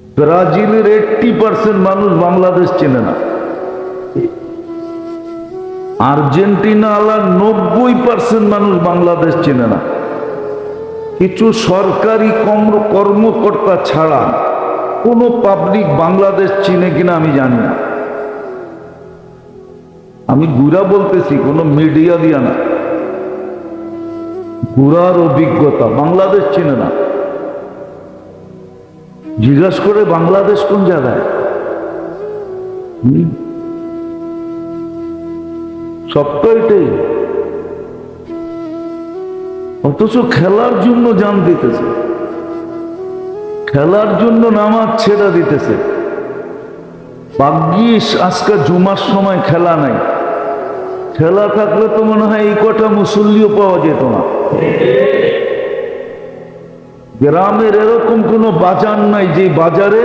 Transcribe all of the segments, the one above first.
ব্রাজিলের 80% মানুষ বাংলাদেশ চেনে না, আর্জেন্টিনা আলার 90% মানুষ বাংলাদেশ চেনে না। কিছু সরকারি কর্মকর্তা ছাড়া কোন পাবলিক বাংলাদেশ চিনে কিনা আমি জানি না। আমি গুড়া বলতেছি, কোন মিডিয়া দিয়া না, গুড়ার অভিজ্ঞতা, বাংলাদেশ চিনে না। জিজ্ঞাসা করে বাংলাদেশ কোন জায়গায়, সবটাই। অথচ খেলার জন্য জান দিতেছে, খেলার জন্য নামাজ ছেড়ে দিতেছে। ভাগ্যিস আজকে জুমার সময় খেলা নাই, খেলা থাকলে তো মনে হয় এই কটা মুসল্লিও পাওয়া যেত না। গ্রামের এরকম কোনো বাজার নাই যে বাজারে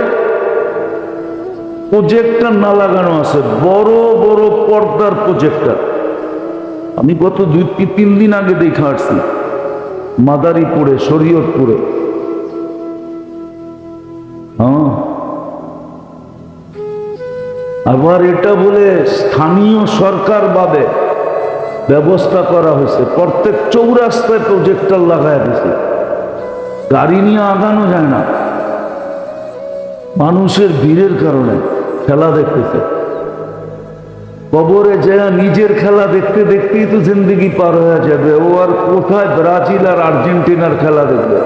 প্রজেক্টর না লাগানো আছে, বড় বড় পর্দার প্রজেক্টর। আমি গত 2-3 দিন আগে দেখে আসছি মাদারীপুরে, শরীয়তপুরে। হ্যাঁ, আবার এটা বলে স্থানীয় সরকার ভাবে ব্যবস্থা করা হয়েছে, প্রত্যেক চৌরাস্তায় প্রজেক্টর লাগায় দিয়েছে। গাড়ি নিয়ে আগানো যায় না, মানুষের ভিড়ের কারণে খেলা দেখতেছে। কবরে যায় নিজের খেলা দেখতে দেখতেই তো জিন্দগি পার হয়ে যাবে। ও আর কোথায় ব্রাজিল আর আর্জেন্টিনার খেলা দেখবে?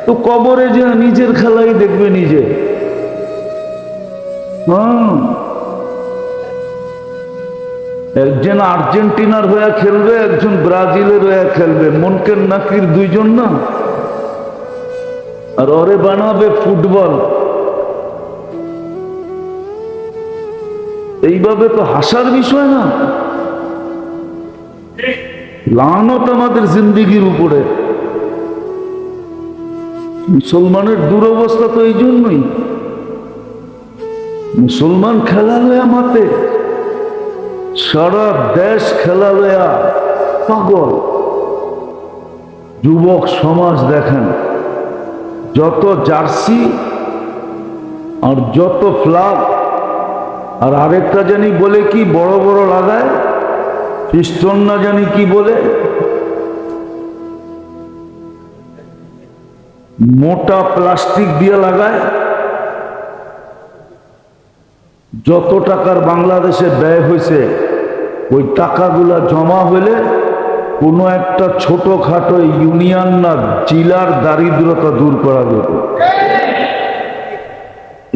তো কবরে যায় নিজের খেলাই দেখবে নিজে। একজন আর্জেন্টিনার হয়ে খেলবে, একজন ব্রাজিলের হয়ে খেলবে, মনকের নাকির দুইজন না, আর ওরে বানাবে ফুটবল। এইভাবে তো হাসার বিষয় না, লানত আমাদের জিন্দিগির উপরে। মুসলমানের দুরবস্থা তো এই জন্যই। মুসলমান খেলা লয়া মাতে, সারা দেশ খেলা লয়া পাগল। যুবক সমাজ দেখেন, যত জার্সি আর যত ফ্ল্যাগ, আর আরেকটা জানি বলে কি বড় বড় লাগায়, পিস্তল না জানি কি বলে, মোটা প্লাস্টিক দিয়ে লাগায়। যত টাকার বাংলাদেশে ব্যয় হয়েছে, ওই টাকাগুলা জমা হলে কোনো একটা ছোটখাটো ইউনিয়ন না জেলার দারিদ্রতা দূর করা যেত।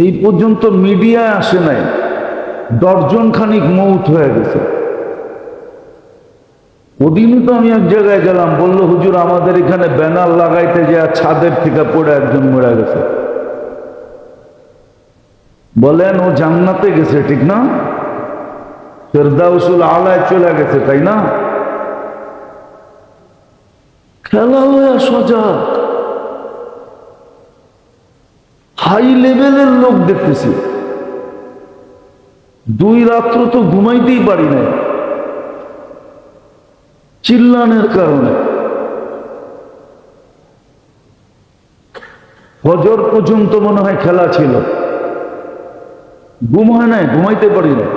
এই পর্যন্ত মিডিয়ায় আসে নাই, দর্জন খানিক মৌত হয়ে গেছে। ওদিনও তো আমি এক জায়গায় গেলাম, বললো হুজুর আমাদের এখানে ব্যানার লাগাইতে যে ছাদের থেকে পড়ে একজন মরে গেছে। বলেন ও জান্নাতে গেছে, ঠিক না? ফেরদাউসুল আলায় চলে গেছে, তাই না? খেলা হয়ে সজাগ, হাই লেভেলের লোক দেখতেছি। 2 রাত্র তো ঘুমাইতেই পারি না চিল্লানের কারণে। ফজর পর্যন্ত মনে হয় খেলা ছিল, ঘুম হয় নাই, ঘুমাইতে পারি না।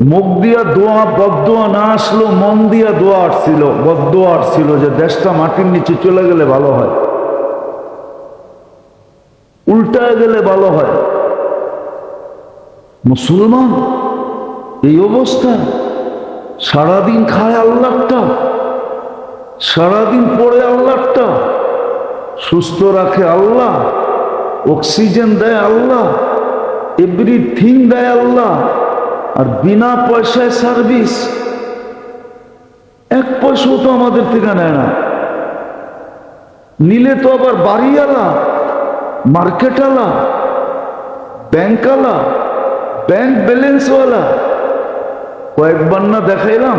মুখ দিয়া দোয়া, বদদোয়া না আসলো, মন দিয়া দোয়া আসছিল, বদদোয়া আসছিল যে দেশটা মাটির নিচে চলে গেলে ভালো হয়, উল্টায় গেলে ভালো হয়। মুসলমান এই অবস্থা, সারাদিন খায় আল্লাহটা, সারাদিন পড়ে আল্লাহটা, সুস্থ রাখে আল্লাহ, অক্সিজেন দেয় আল্লাহ, এভরিথিং দেয় আল্লাহ, আর বিনা পয়সায় সার্ভিস। 1 পয়সাও তো আমাদের থেকে নেয় না। নিলে তো আবার বাড়িওয়ালা, মার্কেটওয়ালা, ব্যাংকওয়ালা, ব্যাংক ব্যালেন্সওয়ালা। কয়েকবার না দেখাইলাম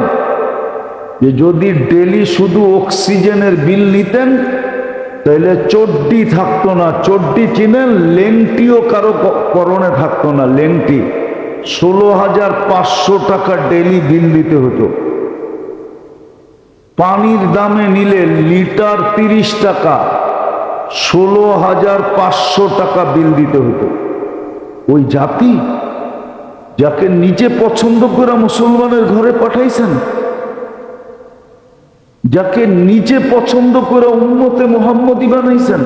যে যদি ডেলি শুধু অক্সিজেনের বিল নিতেন তাহলে চড্ডি থাকতো না। চড্ডি চিনেন? লেংটিও কারো পরনে থাকতো না। লেংটি 16,500 টাকা ডেলি বিল দিতে হতো। পানির দামে নিলে লিটার 30 টাকা, 16,500 টাকা বিল দিতে হতো। ওই জাতি যাকে নিজে পছন্দ করে মুসলমানের ঘরে পাঠাইছেন, যাকে নিজে পছন্দ করে উম্মতে মুহাম্মদী বানাইছেন,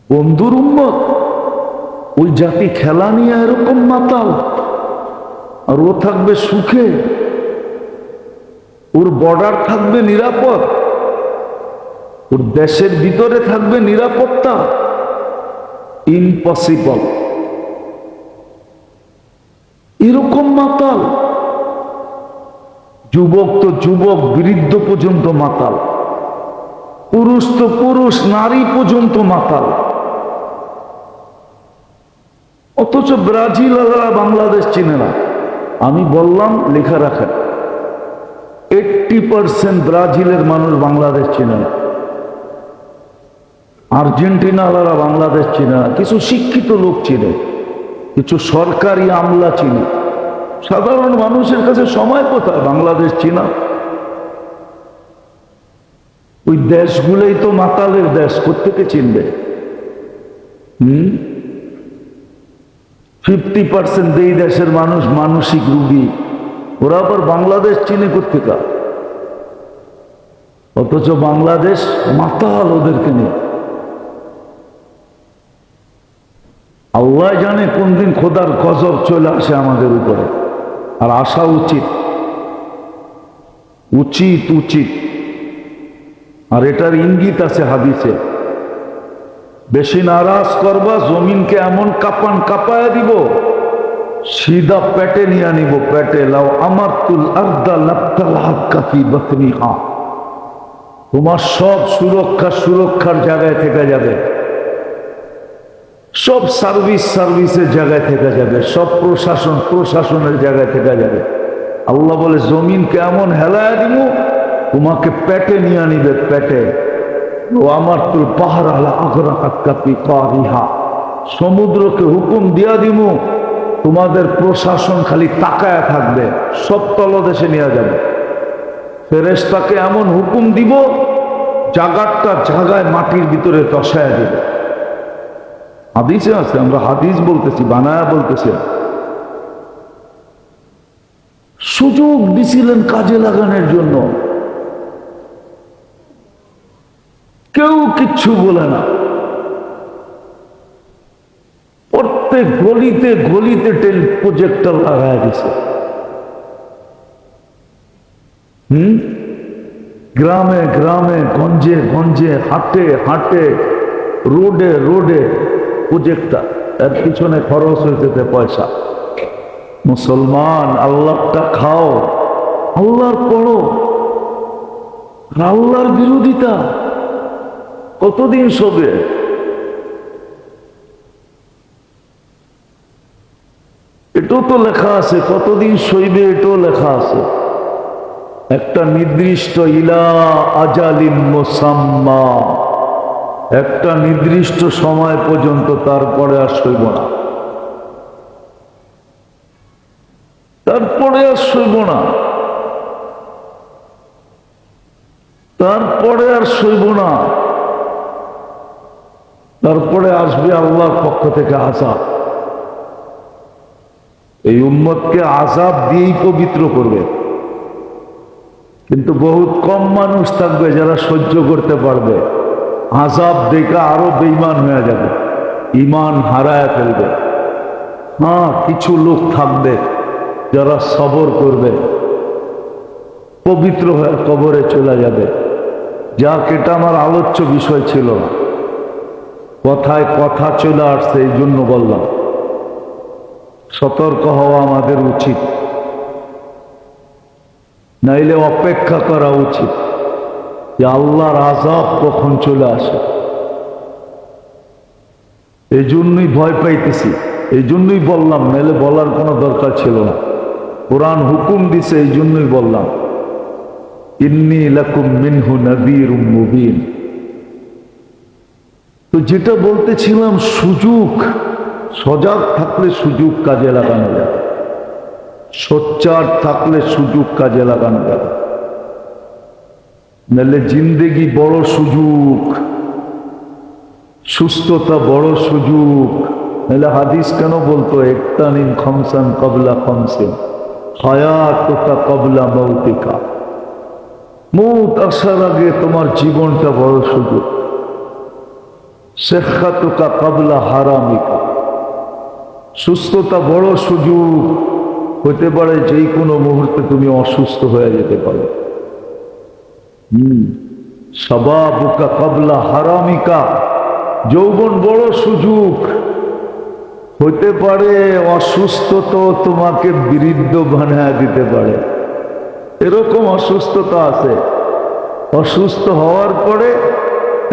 বন্ধুর উম্মত, ওই জাতি খেলা নিয়ে এরকম মাতাল, আর ও থাকবে সুখে, ওর বর্ডার থাকবে নিরাপদ, ওর দেশের ভিতরে থাকবে নিরাপত্তা। ইম্পসিবল। এরকম মাতাল। যুবক তো যুবক, বৃদ্ধ পর্যন্ত মাতাল, পুরুষ তো পুরুষ, নারী পর্যন্ত মাতাল। অথচ ব্রাজিল বাংলাদেশ চিনে না। আমি বললাম লেখা রাখেন, 80% ব্রাজিলের মানুষ বাংলাদেশ চিনে না, আর্জেন্টিনারা বাংলাদেশ চিনে না। কিছু শিক্ষিত লোক চিনে, কিছু সরকারি আমলা চিনে। সাধারণ মানুষের কাছে সময় কোথায় বাংলাদেশ চিনা? ওই দেশগুলোই তো মাতালের দেশ, কোত্থেকে চিনবে? 50% এই দেশের মানুষ মানসিক রোগী, ওরা আবার বাংলাদেশ চিনে কোত্থেকা? অথচ বাংলাদেশ মাতাল ওদেরকে নিয়ে। আল্লাহ জানে কোন দিন খোদার গজব চলে আসে আমাদের উপরে। আর আসা উচিত, উচিত উচিত। আর এটার ইঙ্গিত আছে হাদিসে, বেশি নারাজ করবা জমিনকে এমন কাপান কাপায়া দিব, সিধা পেটে নিয়ে নিব, পেটে। লাও আমার তুল আর্দা লাপ্তাল হাক্কা ফি বাতনিহা। তোমার সব সুরক্ষার জায়গায় থেকে যাবে, সব সার্ভিসের জায়গায় থেকে যাবে, সব প্রশাসনের জায়গায় থেকে যাবে। আল্লাহ বলে জমিনকে এমন হেলায়া দিব, তোমাকে পেটে নিয়ে নিবে, পেটে। ও আমার তুল পাহাড় আলা আগরা কাপি কারিহা। সমুদ্রকে হুকুম দিয়া দিব, তোমাদের প্রশাসন খালি তাকায়া থাকবে, সব তলদেশে নিয়ে যাবে। ফেরেশতাকে এমন হুকুম দিব, জাগারটা জাগায় মাটির ভিতরে দশায়া দিবে। হাদিসে আছে, আমরা হাদিস বলতেছি, বানায়া বলতেছি। সুযোগ দিছিলেন কাজে লাগানোর জন্য, কেউ কিচ্ছু বলে না। প্রত্যেক গলিতে গলিতে প্রজেক্টর লাগায় দিছে। গ্রামে গ্রামে, গঞ্জে গঞ্জে, হাটে হাটে, রোডে রোডে প্রজেক্টর। এর পিছনে খরচ হয়েছে পয়সা। মুসলমান, আল্লাহটা খাও, আল্লাহর পড়ো। আল্লাহর বিরোধিতা কতদিন সবে? এটাও তো লেখা আছে, কতদিন সইবে এটাও লেখা আছে। একটা নির্দিষ্ট ইলা আজালিম মুসাম্মা, একটা নির্দিষ্ট সময় পর্যন্ত, তারপরে আর সইব না, তারপরে আর সইব না, তারপরে আর সইব না। তারপরে আসবে আল্লাহর পক্ষ থেকে আযাব। এই উম্মতকে আযাব দিয়েই পবিত্র করবে। কিন্তু বহুত কম মানুষ থাকবে যারা সহ্য করতে পারবে। আযাব দেখে আরো বেঈমান হয়ে যাবে, ঈমান হারায় ফেলবে। হ্যাঁ, কিছু লোক থাকবে যারা সবর করবে, পবিত্র হয়ে কবরে চলে যাবে। যাক, এটা আমার আলোচ্য বিষয় ছিল না, কথায় কথা চলে আসছে, এই জন্য বললাম। সতর্ক হওয়া আমাদের উচিত, নাইলে অপেক্ষা করা উচিত যে আল্লাহর আযাব কখন চলে আসে। এই জন্যই ভয় পাইতেছি, এই জন্যই বললাম, নাইলে বলার কোনো দরকার ছিল না। কোরআন হুকুম দিছে, এই জন্যই বললাম, ইন্নী লাকুম মিনহু নাযীরুম মুবিন। তো যেটা বলতেছিলাম, সুযোগ, সজাগ থাকলে সুযোগ কাজে লাগানো যাবে, সোচ্চার থাকলে সুযোগ কাজে লাগানো যাবে। নাহলে জিন্দেগি বড় সুযোগ, সুস্থতা বড় সুযোগ। নাহলে হাদিস কেন বলতো একতানিম খামসান কবলা খামসিন হায়াতুকা কবলা মৌতিকা, মৌত আসার আগে তোমার জীবনটা বড় সুযোগ। সিহ্হাতুকা কবলা হারামিকা, সুস্থতা বড় সুযোগ। হতে পারে যেই কোনো মুহূর্তে তুমি অসুস্থ হয়ে যেতে পারো। শাবাবুকা কবলা হারামিকা, যৌবন বড় সুযোগ। হতে পারে অসুস্থতা তোমাকে বৃদ্ধ বানায় দিতে পারে, এরকম অসুস্থতা আছে। অসুস্থ হওয়ার পরে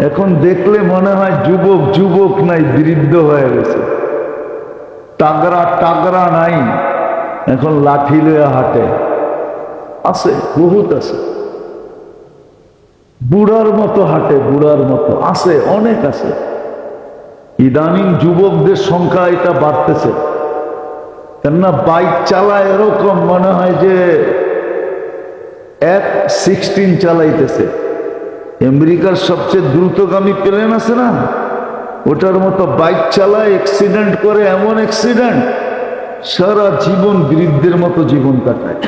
এখন দেখলে মনে হয় যুবক যুবক নাই, বৃদ্ধ হয়ে গেছে। টাগরা টাগরা নাই, এখন লাঠি লয়ে হাঁটে। আছে, বহুত আছে। বুড়ার মতো হাঁটে, বুড়ার মতো আছে, অনেক আছে। ইদানিং যুবকদের সংখ্যা এটা বাড়তেছে, কেননা বাইক চালায় এরকম মনে হয় যে F-16 চালাইতেছে। আমেরিকার সবচেয়ে দ্রুতগামী প্লেন আছে না, ওটার মতো বাইক চালায়, অ্যাক্সিডেন্ট করে, এমন অ্যাক্সিডেন্ট সারা জীবন বৃদ্ধের মতো জীবন কাটায়।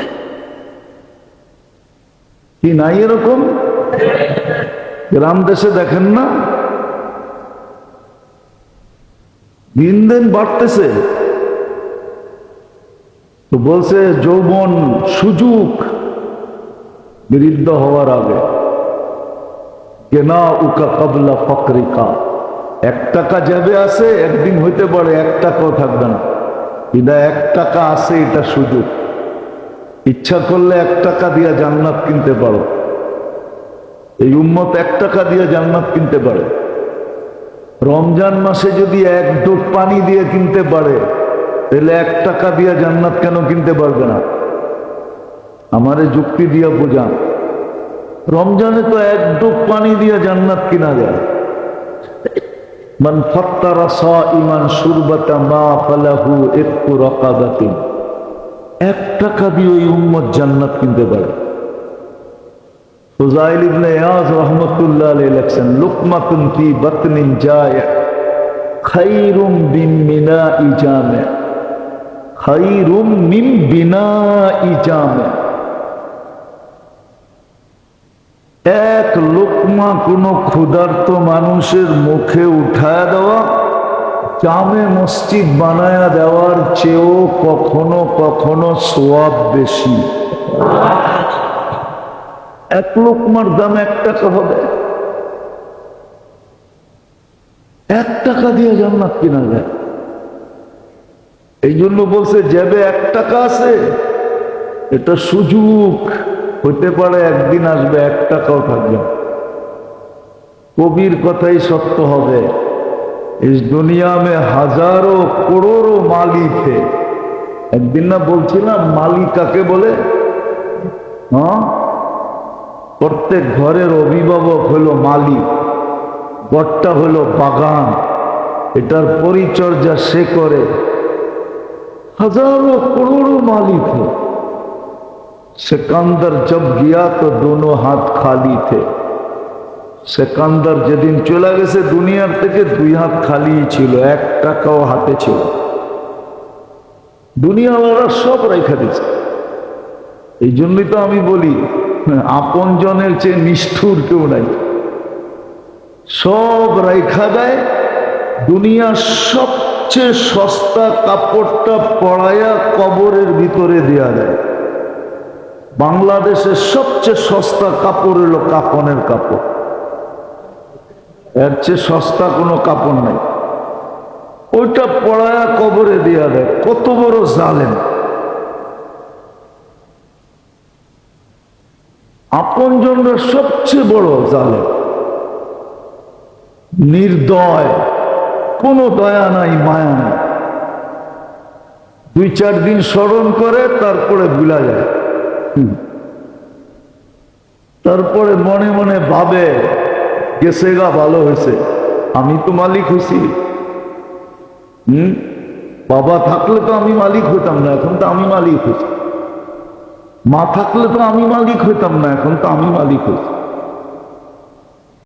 কি নাই এরকম? গ্রাম দেশে দেখেন না, দিন দিন বাড়তেছে। তো বলছে যৌবন সুযোগ বৃদ্ধ হওয়ার আগে। কেনা উকা কবলা ফকরিকা, 1 টাকা যাবে আছে, একদিন হইতে পারে 1 টাকাও থাকবে না। এটা 1 টাকা আছে, এটা সুযোগ। ইচ্ছা করলে 1 টাকা দিয়ে জান্নাত কিনতে পারো। এই উম্মত 1 টাকা দিয়ে জান্নাত কিনতে পারে। রমজান মাসে যদি 1 ঢোক পানি দিয়ে কিনতে পারে, তাহলে 1 টাকা দিয়ে জান্নাত কেন কিনতে পারবে না? আমারে যুক্তি দিয়ে বোঝান। রমজানে তো 1 ঢোক পানি দিয়ে জান্নাত কিনা যায়। মান ফাত্তারা সাইমান শুরবাতা মা ফালাহু ইকু রাকাবাতিন, 1 টাকা দিয়ে ওই উম্মত জান্নাত কিনতে পারে। ফুজাইল ইবনে ইয়াজ রাহমাতুল্লাহ আলাইহি লেখেন, লুকমাতুন ফি বাতনিন জায়া খায়রুম মিন বিনাই জামে, খায়রুম মিন বিনাই জামে। 1 লোকমা কোনো ক্ষুধার্ত মানুষের মুখে উঠায় দেওয়া, জামে মসজিদ বানায়া দেওয়ার চেয়েও কখনো কখনো সওয়াব বেশি। 1 লোকমার দাম 1 টাকা হবে। 1 টাকা দিয়ে জান্নাত কিনা যায়। এই জন্য বলছে যাবে 1 টাকা আছে, এটা সুযোগ। হতে পারে একদিন আসবে 1 টাকাও থাকবে। কবির কথাই সত্য হবে। इस दुनिया में हजारों करोड़ों माली थे। একদিন না বলছিলাম মালি কাকে বলে? হ্যাঁ, প্রত্যেক ঘরের অভিভাবক হলো মালিক, ঘরটা হলো বাগান, এটার পরিচর্যা সে করে। हजारों करोड़ों माली थे। सिकंदर जब गया तो दोनों हाथ खाली थे। सिकंदर যেদিন চলে গেছে দুনিয়ার থেকে 2 হাত খালি ছিল, 1 টাকাও হাতে ছিল। দুনিয়াওয়ালা সব রেখে দিয়েছে। এই জন্যই তো আমি বলি আপনজনের চেয়ে নিষ্ঠুর কেউ নাই। সব রেখা দেয়। দুনিয়ার সবচেয়ে সস্তা কাপড়টা পড়ায়া কবরের ভিতরে দেয়া দেয়। বাংলাদেশের সবচেয়ে সস্তা কাপড় হলো কাফনের কাপড়। এর চেয়ে সস্তা কোনো কাপড় নেই। ওইটা পড়ায়া কবরে দেয়া দেয়। কত বড় জালেম! আপনজনরা সবচেয়ে বড় জালেম, নির্দয়, কোনো দয়া নাই, মায়া নাই। 2-4 দিন স্মরণ করে, তারপরে ভুলা যায়। তারপরে মনে মনে ভাবে গেছে গা, ভালো হয়েছে, আমি তো মালিক হয়েছি। বাবা থাকলে তো আমি মালিক হইতাম না, এখন তো আমি মালিক হয়েছি। মা থাকলে তো আমি মালিক হইতাম না, এখন তো আমি মালিক হয়েছি।